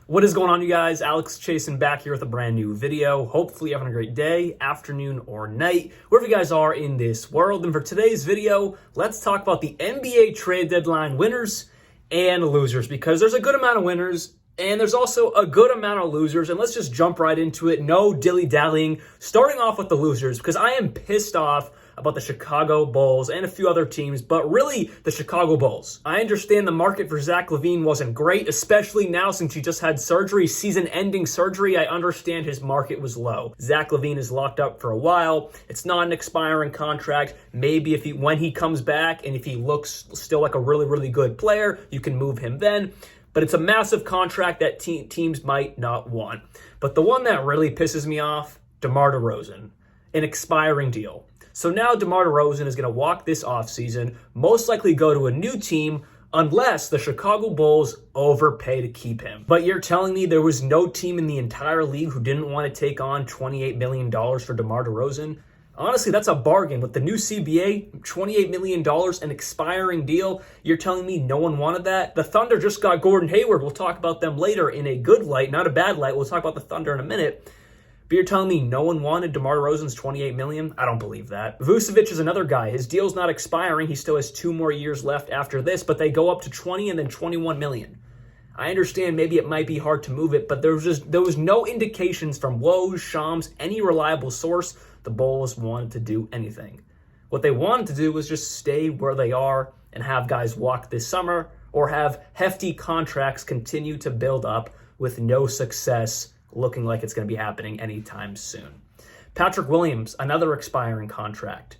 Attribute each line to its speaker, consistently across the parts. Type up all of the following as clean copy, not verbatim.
Speaker 1: What is going on, you guys? Alex Chasen back here with a brand new video. Hopefully you're having a great day, afternoon, or night, wherever you guys are in this world. And for today's video, let's talk about the NBA trade deadline winners and losers, because there's a good amount of winners and there's also a good amount of losers. And let's just jump right into it. No dilly-dallying. Starting off with the losers, because I am pissed off about the Chicago Bulls and a few other teams, but really the Chicago Bulls. I understand the market for Zach LaVine wasn't great, especially now since he just had surgery, season-ending surgery. I understand his market was low. Zach LaVine is locked up for a while. It's not an expiring contract. Maybe when he comes back and if he looks still like a really, really good player, you can move him then. But it's a massive contract that teams might not want. But the one that really pisses me off, DeMar DeRozan, an expiring deal. So now DeMar DeRozan is going to walk this offseason, most likely go to a new team unless the Chicago Bulls overpay to keep him. But you're telling me there was no team in the entire league who didn't want to take on $28 million for DeMar DeRozan? Honestly, that's a bargain. With the new CBA, $28 million, an expiring deal, you're telling me no one wanted that? The Thunder just got Gordon Hayward. We'll talk about them later in a good light, not a bad light. We'll talk about the Thunder in a minute. But you're telling me no one wanted DeMar DeRozan's $28 million? I don't believe that. Vucevic is another guy. His deal's not expiring. He still has 2 more years left after this, but they go up to 20 and then 21 million. I understand maybe it might be hard to move it, but there was no indications from Woj, Shams, any reliable source the Bulls wanted to do anything. What they wanted to do was just stay where they are and have guys walk this summer, or have hefty contracts continue to build up with no success looking like it's going to be happening anytime soon. Patrick Williams, another expiring contract.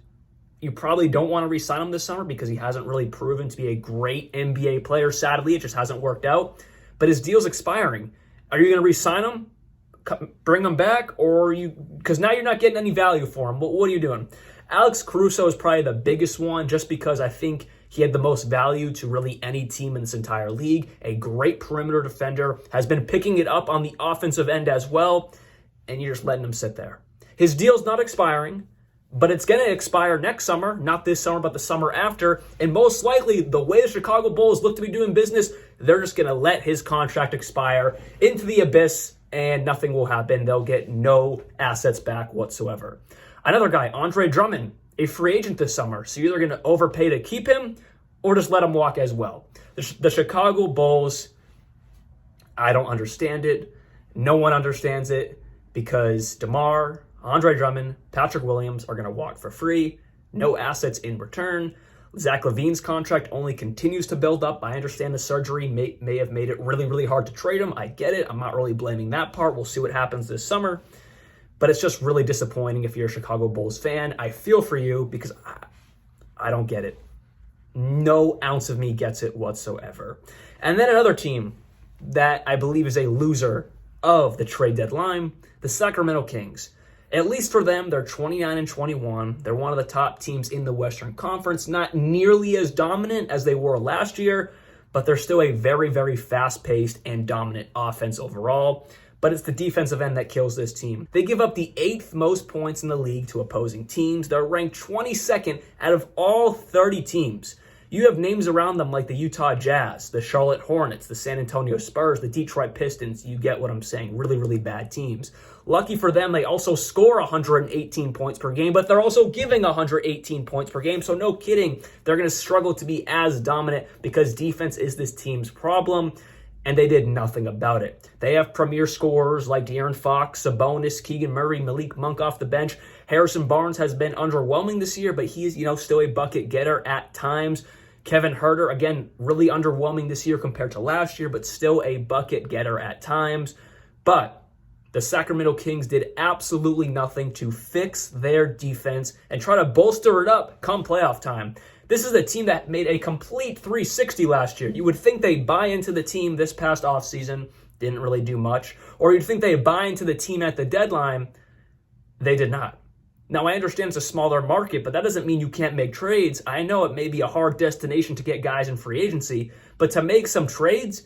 Speaker 1: You probably don't want to re-sign him this summer because he hasn't really proven to be a great NBA player. Sadly, it just hasn't worked out. But his deal's expiring. Are you going to re-sign him? Bring him back? Or because now you're not getting any value for him. What are you doing? Alex Caruso is probably the biggest one, just because I think he had the most value to really any team in this entire league. A great perimeter defender, has been picking it up on the offensive end as well, and you're just letting him sit there. His deal's not expiring, but it's going to expire next summer, not this summer, but the summer after, and most likely, the way the Chicago Bulls look to be doing business, they're just going to let his contract expire into the abyss, and nothing will happen. They'll get no assets back whatsoever. Another guy, Andre Drummond, a free agent this summer. So you're either going to overpay to keep him or just let him walk as well. The Chicago Bulls, I don't understand it. No one understands it, because DeMar, Andre Drummond, Patrick Williams are going to walk for free. No assets in return. Zach LaVine's contract only continues to build up. I understand the surgery may have made it really, really hard to trade him. I get it. I'm not really blaming that part. We'll see what happens this summer. But it's just really disappointing if you're a Chicago Bulls fan. I feel for you, because I don't get it. No ounce of me gets it whatsoever. And then another team that I believe is a loser of the trade deadline, the Sacramento Kings. At least for them, they're 29-21. They're one of the top teams in the Western Conference. Not nearly as dominant as they were last year, but they're still a very, very fast-paced and dominant offense overall. But it's the defensive end that kills this team. They give up the 8th most points in the league to opposing teams. They're ranked 22nd out of all 30 teams. You have names around them like the Utah Jazz, the Charlotte Hornets, the San Antonio Spurs, the Detroit Pistons. You get what I'm saying. Really, really bad teams. Lucky for them, they also score 118 points per game, but they're also giving 118 points per game. So no kidding, they're going to struggle to be as dominant, because defense is this team's problem. And they did nothing about it. They have premier scorers like De'Aaron Fox, Sabonis, Keegan Murray, Malik Monk off the bench. Harrison Barnes has been underwhelming this year, but he's, still a bucket getter at times. Kevin Huerter, again, really underwhelming this year compared to last year, but still a bucket getter at times. But the Sacramento Kings did absolutely nothing to fix their defense and try to bolster it up come playoff time. This is a team that made a complete 360 last year. You would think they'd buy into the team this past offseason, didn't really do much. Or you'd think they'd buy into the team at the deadline. They did not. Now, I understand it's a smaller market, but that doesn't mean you can't make trades. I know it may be a hard destination to get guys in free agency, but to make some trades,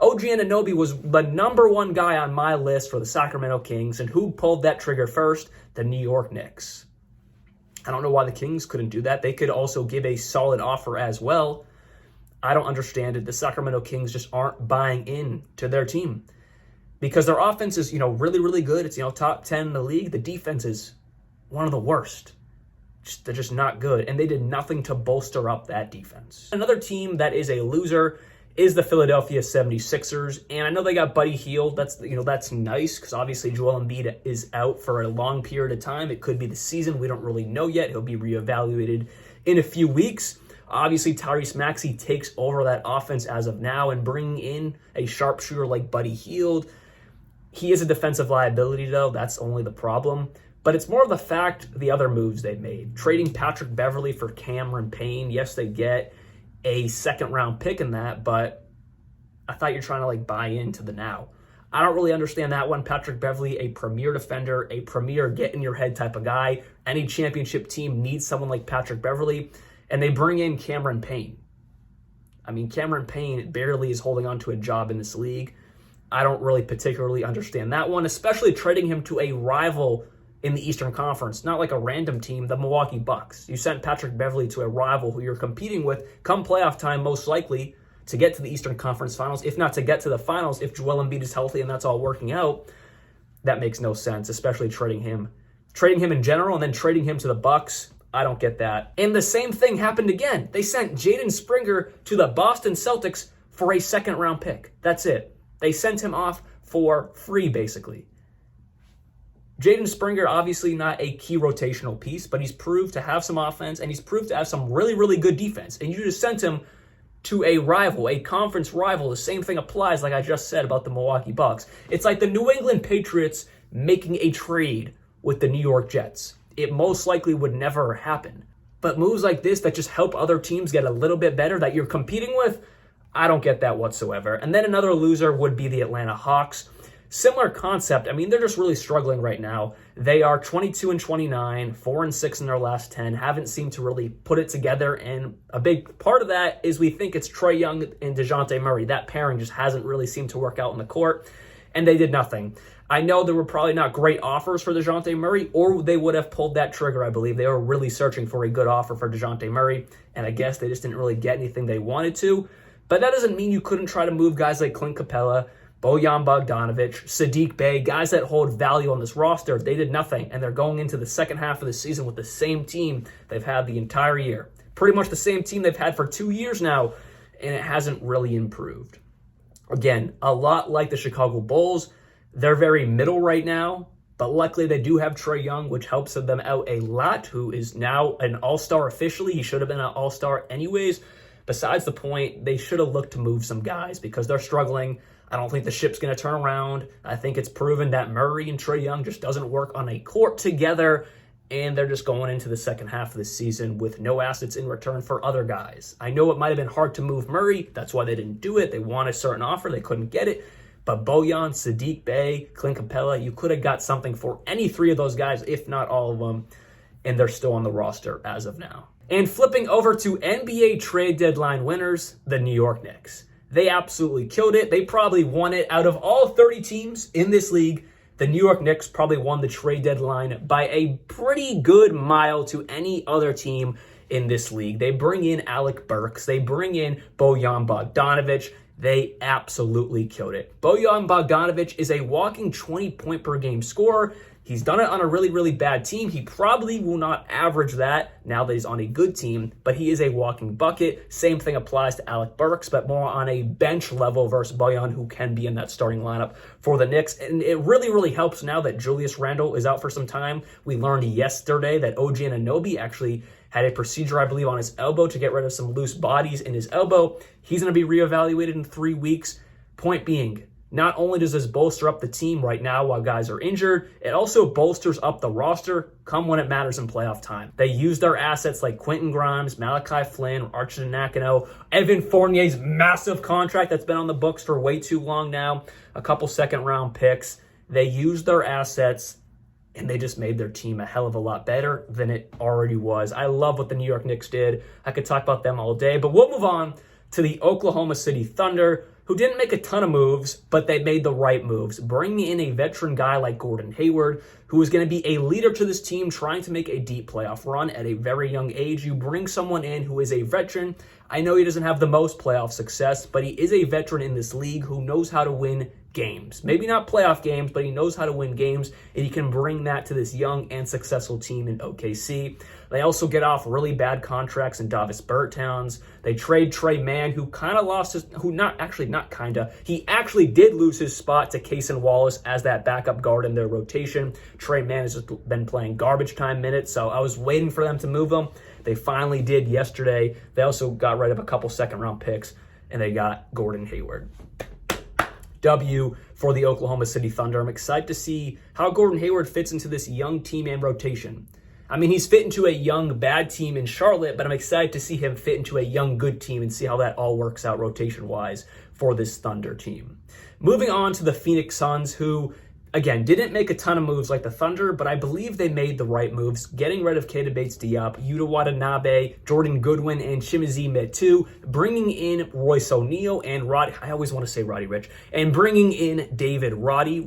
Speaker 1: OG Anunoby was the number 1 guy on my list for the Sacramento Kings, and who pulled that trigger first? The New York Knicks. I don't know why the Kings couldn't do that. They could also give a solid offer as well. I don't understand it. The Sacramento Kings just aren't buying in to their team. because their offense is, really, really good. It's, top 10 in the league. The defense is one of the worst. They're just not good, and they did nothing to bolster up that defense. Another team that is a loser is the Philadelphia 76ers, and I know they got Buddy Hield. That's nice, because obviously Joel Embiid is out for a long period of time. It could be the season. We don't really know yet. He'll be reevaluated in a few weeks. Obviously, Tyrese Maxey takes over that offense as of now, and bringing in a sharpshooter like Buddy Hield, he is a defensive liability, though. That's only the problem. But it's more of the fact the other moves they've made. Trading Patrick Beverley for Cameron Payne. Yes, they get a second-round pick in that, but I thought you're trying to buy into the now. I don't really understand that one. Patrick Beverley, a premier defender, a premier get-in-your-head type of guy. Any championship team needs someone like Patrick Beverley, and they bring in Cameron Payne. I mean, Cameron Payne barely is holding on to a job in this league. I don't really particularly understand that one, especially trading him to a rival in the Eastern Conference, not like a random team, the Milwaukee Bucks. You sent Patrick Beverley to a rival who you're competing with come playoff time, most likely, to get to the Eastern Conference Finals, if not to get to the Finals, if Joel Embiid is healthy and that's all working out. That makes no sense, especially trading him. Trading him in general and then trading him to the Bucks, I don't get that. And the same thing happened again. They sent Jaden Springer to the Boston Celtics for a second-round pick. That's it. They sent him off for free, basically. Jaden Springer, obviously not a key rotational piece, but he's proved to have some offense, and he's proved to have some really, really good defense. And you just sent him to a rival, a conference rival. The same thing applies, like I just said, about the Milwaukee Bucks. It's like the New England Patriots making a trade with the New York Jets. It most likely would never happen. But moves like this that just help other teams get a little bit better that you're competing with, I don't get that whatsoever. And then another loser would be the Atlanta Hawks. Similar concept. I mean, they're just really struggling right now. They are 22-29, 4-6 in their last 10, haven't seemed to really put it together. And a big part of that is we think it's Trae Young and DeJounte Murray. That pairing just hasn't really seemed to work out in the court, and they did nothing. I know there were probably not great offers for DeJounte Murray, or they would have pulled that trigger, I believe. They were really searching for a good offer for DeJounte Murray, and I guess they just didn't really get anything they wanted to. But that doesn't mean you couldn't try to move guys like Clint Capella, Bojan Bogdanovic, Sadiq Bey, guys that hold value on this roster. They did nothing, and they're going into the second half of the season with the same team they've had the entire year. Pretty much the same team they've had for 2 years now, and it hasn't really improved. Again, a lot like the Chicago Bulls. They're very middle right now, but luckily they do have Trae Young, which helps them out a lot, who is now an all-star officially. He should have been an all-star anyways. Besides the point, they should have looked to move some guys because they're struggling. I don't think the ship's going to turn around. I think it's proven that Murray and Trae Young just doesn't work on a court together, and they're just going into the second half of the season with no assets in return for other guys. I know it might have been hard to move Murray. That's why they didn't do it. They wanted a certain offer. They couldn't get it. But Bojan, Sadiq Bey, Clint Capella, you could have got something for any three of those guys, if not all of them, and they're still on the roster as of now. And flipping over to NBA trade deadline winners, the New York Knicks. They absolutely killed it. They probably won it. Out of all 30 teams in this league, the New York Knicks probably won the trade deadline by a pretty good mile to any other team in this league. They bring in Alec Burks. They bring in Bojan Bogdanovic. They absolutely killed it. Bojan Bogdanovic is a walking 20-point-per-game scorer. He's done it on a really, really bad team. He probably will not average that now that he's on a good team, but he is a walking bucket. Same thing applies to Alec Burks, but more on a bench level versus Bojan, who can be in that starting lineup for the Knicks. And it really, really helps now that Julius Randle is out for some time. We learned yesterday that OG Anunoby actually had a procedure, I believe, on his elbow to get rid of some loose bodies in his elbow. He's going to be reevaluated in 3 weeks. Point being, not only does this bolster up the team right now while guys are injured, it also bolsters up the roster come when it matters in playoff time. They use their assets like Quentin Grimes, Malachi Flynn, Archie Nakano, Evan Fournier's massive contract that's been on the books for way too long now, a couple second-round picks. They use their assets, and they just made their team a hell of a lot better than it already was. I love what the New York Knicks did. I could talk about them all day, but we'll move on to the Oklahoma City Thunder, who didn't make a ton of moves, but they made the right moves. Bringing in a veteran guy like Gordon Hayward, who is going to be a leader to this team, trying to make a deep playoff run at a very young age. You bring someone in who is a veteran. I know he doesn't have the most playoff success, but he is a veteran in this league who knows how to win games. Maybe not playoff games, but he knows how to win games, and he can bring that to this young and successful team in OKC. They also get off really bad contracts in Davis Bertans. They trade Trey Mann, who kind of lost his, he actually did lose his spot to Cason Wallace as that backup guard in their rotation. Trey Mann has just been playing garbage time minutes, so I was waiting for them to move him. They finally did yesterday. They also got rid of a couple second-round picks, and they got Gordon Hayward. W for the Oklahoma City Thunder. I'm excited to see how Gordon Hayward fits into this young team and rotation. I mean, he's fit into a young, bad team in Charlotte, but I'm excited to see him fit into a young, good team and see how that all works out rotation-wise for this Thunder team. Moving on to the Phoenix Suns, who, again, didn't make a ton of moves like the Thunder, but I believe they made the right moves, getting rid of Keita Bates-Diop, Yuta Watanabe, Jordan Goodwin, and Chimezie Metu, bringing in Royce O'Neal and Roddy Rich, and bringing in David Roddy.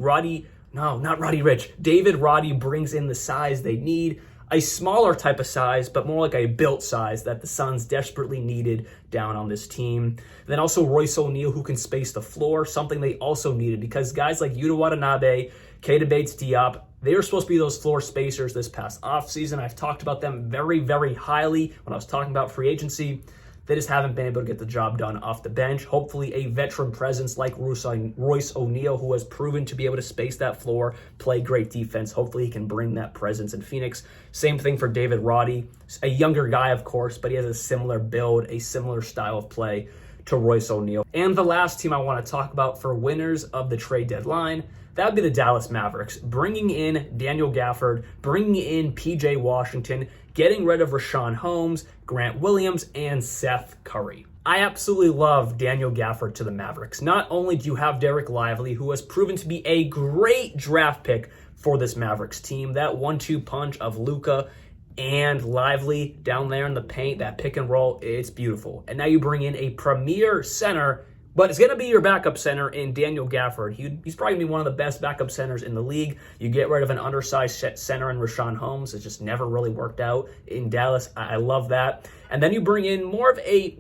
Speaker 1: David Roddy brings in the size they need, a smaller type of size, but more like a built size that the Suns desperately needed down on this team. Then also Royce O'Neal, who can space the floor, something they also needed because guys like Yuta Watanabe, Keita Bates-Diop, they were supposed to be those floor spacers this past offseason. I've talked about them very, very highly when I was talking about free agency. They just haven't been able to get the job done off the bench. Hopefully a veteran presence like Royce O'Neal, who has proven to be able to space that floor, play great defense. Hopefully he can bring that presence in Phoenix. Same thing for David Roddy. A younger guy, of course, but he has a similar build, a similar style of play to Royce O'Neal. And the last team I want to talk about for winners of the trade deadline, that would be the Dallas Mavericks, bringing in Daniel Gafford, bringing in PJ Washington, getting rid of Rashawn Holmes, Grant Williams, and Seth Curry. I absolutely love Daniel Gafford to the Mavericks. Not only do you have Derek Lively, who has proven to be a great draft pick for this Mavericks team, that 1-2 punch of Luka and Lively down there in the paint, that pick and roll, it's beautiful. And now you bring in a premier center, but it's going to be your backup center in Daniel Gafford. He's probably going to be one of the best backup centers in the league. You get rid of an undersized center in Rashawn Holmes. It just never really worked out in Dallas. I love that. And then you bring in more of a,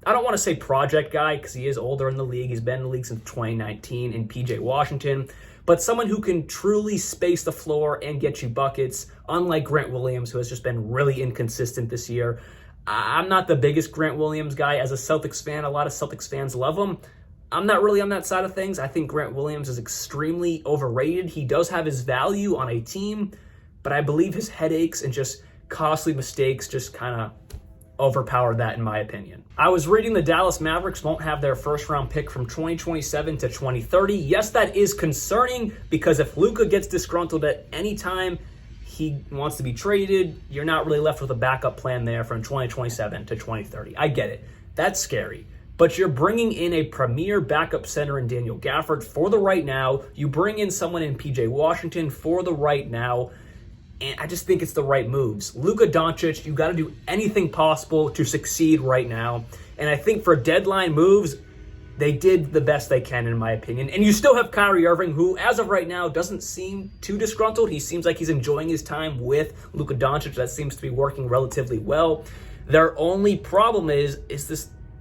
Speaker 1: I don't want to say project guy because he is older in the league. He's been in the league since 2019 in PJ Washington. But someone who can truly space the floor and get you buckets, unlike Grant Williams, who has just been really inconsistent this year. I'm not the biggest Grant Williams guy. As a Celtics fan, a lot of Celtics fans love him. I'm not really on that side of things. I think Grant Williams is extremely overrated. He does have his value on a team, but I believe his headaches and just costly mistakes just kind of overpower that, in my opinion. I was reading the Dallas Mavericks won't have their first-round pick from 2027 to 2030. Yes, that is concerning because if Luka gets disgruntled at any time, he wants to be traded, you're not really left with a backup plan there from 2027 to 2030. I get it. That's scary. But you're bringing in a premier backup center in Daniel Gafford for the right now. You bring in someone in PJ Washington for the right now. And I just think it's the right moves. Luka Doncic, you got to do anything possible to succeed right now. And I think for deadline moves, they did the best they can, in my opinion. And you still have Kyrie Irving, who, as of right now, doesn't seem too disgruntled. He seems like he's enjoying his time with Luka Doncic. That seems to be working relatively well. Their only problem is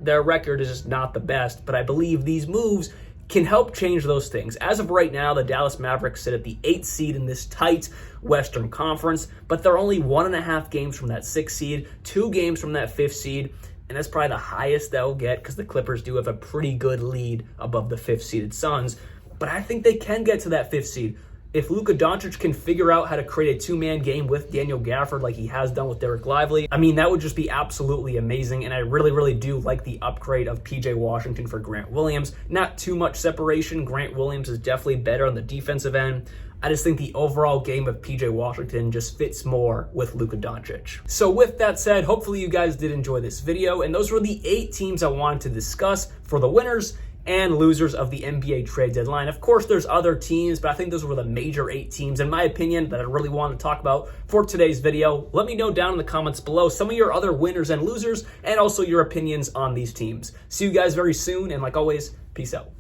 Speaker 1: their record is just not the best. But I believe these moves can help change those things. As of right now, the Dallas Mavericks sit at the 8th seed in this tight Western Conference, but they're only 1.5 games from that 6th seed, 2 games from that 5th seed. And that's probably the highest they'll get because the Clippers do have a pretty good lead above the 5th-seeded Suns. But I think they can get to that 5th seed. If Luka Doncic can figure out how to create a two-man game with Daniel Gafford like he has done with Derek Lively, I mean, that would just be absolutely amazing. And I really, really do like the upgrade of PJ Washington for Grant Williams. Not too much separation. Grant Williams is definitely better on the defensive end. I just think the overall game of PJ Washington just fits more with Luka Doncic. So with that said, hopefully you guys did enjoy this video, and those were the 8 teams I wanted to discuss for the winners and losers of the NBA trade deadline. Of course, there's other teams, but I think those were the major 8 teams, in my opinion, that I really wanted to talk about for today's video. Let me know down in the comments below some of your other winners and losers, and also your opinions on these teams. See you guys very soon, and like always, peace out.